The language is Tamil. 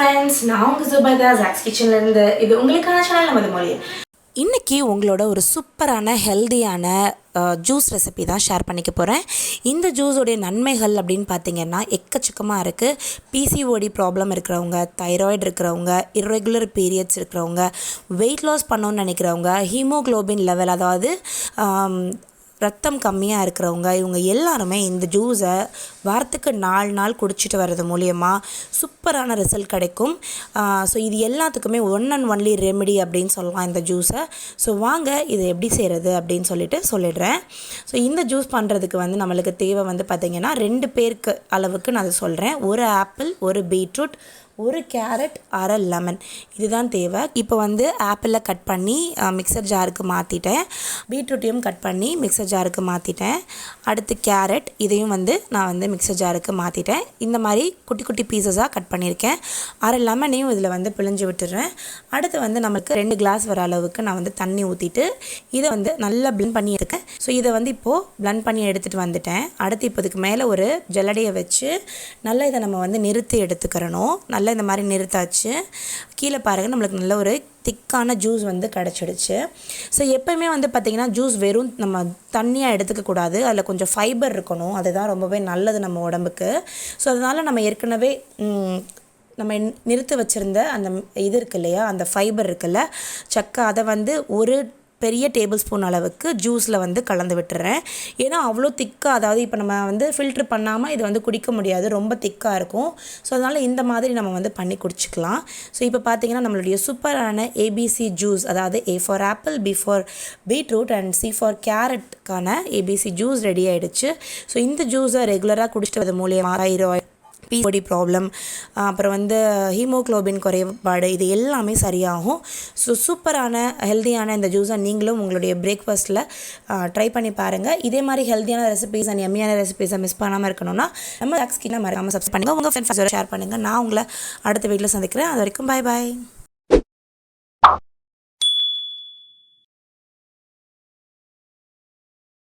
ஃப்ரெண்ட்ஸ், நான் உங்கள் சுபைதா ஜாக்ஸ் கிச்சன்லேருந்து. இது உங்களுக்கான சேனல் நமது மொழி. இன்றைக்கி உங்களோட ஒரு சூப்பரான ஹெல்தியான ஜூஸ் ரெசிபி தான் ஷேர் பண்ணிக்க போகிறேன். இந்த ஜூஸோடைய நன்மைகள் அப்படின்னு பார்த்திங்கன்னா எக்கச்சக்கமாக இருக்குது. பிசிஓடி ப்ராப்ளம் இருக்கிறவங்க, தைராய்டு இருக்கிறவங்க, இர்ரெகுலர் பீரியட்ஸ் இருக்கிறவங்க, வெயிட் லாஸ் பண்ணணும்னு நினைக்கிறவங்க, ஹீமோக்ளோபின் லெவல் அதாவது ரத்தம் கம்மியாக இருக்கிறவங்க, இவங்க எல்லாருமே இந்த ஜூஸை வாரத்துக்கு 4 நாள் குடிச்சிட்டு வர்றது மூலியமாக சூப்பரான ரிசல்ட் கிடைக்கும். ஸோ இது எல்லாத்துக்குமே ஒன் அண்ட் ஒன்லி ரெமெடி அப்படின்னு சொல்லலாம் இந்த ஜூஸை. ஸோ வாங்க இதை எப்படி செய்கிறது அப்படின்னு சொல்லிடுறேன். ஸோ இந்த ஜூஸ் பண்ணுறதுக்கு நம்மளுக்கு தேவை பார்த்திங்கன்னா 2 பேருக்கு அளவுக்கு நான் அதை சொல்கிறேன். 1 ஆப்பிள், 1 பீட்ரூட், 1 கேரட், அரை லெமன், இதுதான் தேவை. இப்போ ஆப்பிளை கட் பண்ணி மிக்சர் ஜாருக்கு மாற்றிட்டேன். பீட்ரூட்டையும் கட் பண்ணி மிக்சர் ஜாருக்கு மாற்றிட்டேன். அடுத்து கேரட், இதையும் நான் மிக்சர் ஜாருக்கு மாற்றிட்டேன். இந்த மாதிரி குட்டி குட்டி பீசஸாக கட் பண்ணியிருக்கேன். அரை லெமனையும் இதில் பிழிஞ்சு விட்டுடுறேன். அடுத்து நமக்கு 2 கிளாஸ் வர அளவுக்கு நான் தண்ணி ஊற்றிட்டு இதை நல்லா பிளெண்ட் பண்ணி எடுக்கேன். ஸோ இதை இப்போது பிளெண்ட் பண்ணி எடுத்துகிட்டு வந்துட்டேன். அடுத்து இப்போ இதுக்கு மேலே ஒரு ஜல்லடையை வச்சு நல்லா இதை நம்ம நிறுத்தி எடுத்துக்கிறணும். நல்லா இந்த மாதிரி நிறுத்தாச்சு. கீழே பாருங்கள், நம்மளுக்கு நல்ல ஒரு திக்கான ஜூஸ் கிடச்சிடுச்சு. ஸோ எப்போயுமே பார்த்திங்கன்னா ஜூஸ் வெறும் நம்ம தண்ணியாக எடுத்துக்கக்கூடாது, அதில் கொஞ்சம் ஃபைபர் இருக்கணும். அதுதான் ரொம்பவே நல்லது நம்ம உடம்புக்கு. ஸோ அதனால் நம்ம ஏற்கனவே நம்ம நிறுத்தி வச்சுருந்த அந்த இது இருக்கு இல்லையா, அந்த ஃபைபர் இருக்குல்ல, சக்கை, அதை ஒரு பெரிய டேபிள் ஸ்பூன் அளவுக்கு ஜூஸில் கலந்து விட்டுறேன். ஏன்னா அவ்வளோ திக்காக, அதாவது இப்போ நம்ம ஃபில்ட்ரு பண்ணாமல் இது குடிக்க முடியாது, ரொம்ப திக்காக இருக்கும். ஸோ அதனால் இந்த மாதிரி நம்ம பண்ணி குடிச்சிக்கலாம். ஸோ இப்போ பார்த்திங்கன்னா நம்மளுடைய சூப்பரான ஏபிசி ஜூஸ், அதாவது A for apple, B for beetroot and C for கேரட்டுக்கான ஏபிசி ஜூஸ் ரெடி ஆகிடுச்சு. ஸோ இந்த ஜூஸை ரெகுலராக குடிச்சிட்டு அது மூலியமாக தைராய்டு, பிசிஓடி ப்ராப்ளம், அப்புறம் ஹீமோக்ளோபின் குறைபாடு, இது எல்லாமே சரியாகும். ஸோ சூப்பரான ஹெல்த்தியான இந்த ஜூஸை நீங்களும் உங்களுடைய பிரேக்ஃபாஸ்ட்டில் ட்ரை பண்ணி பாருங்கள். இதே மாதிரி ஹெல்த்தியான ரெசிபீஸ் அண்ட் எம்மியான ரெசிபீஸை மிஸ் பண்ணாமல் இருக்கணும்னா நம்ம சாக்ஸ் கிச்சனை மறக்காமல் சப்ஸ்கிரைப் பண்ணுங்கள். உங்கள் ஃப்ரெண்ட்ஸோட ஷேர் பண்ணுங்கள். நான் உங்களை அடுத்த வீட்டில் சந்திக்கிறேன். அது வரைக்கும் பாய் பாய்.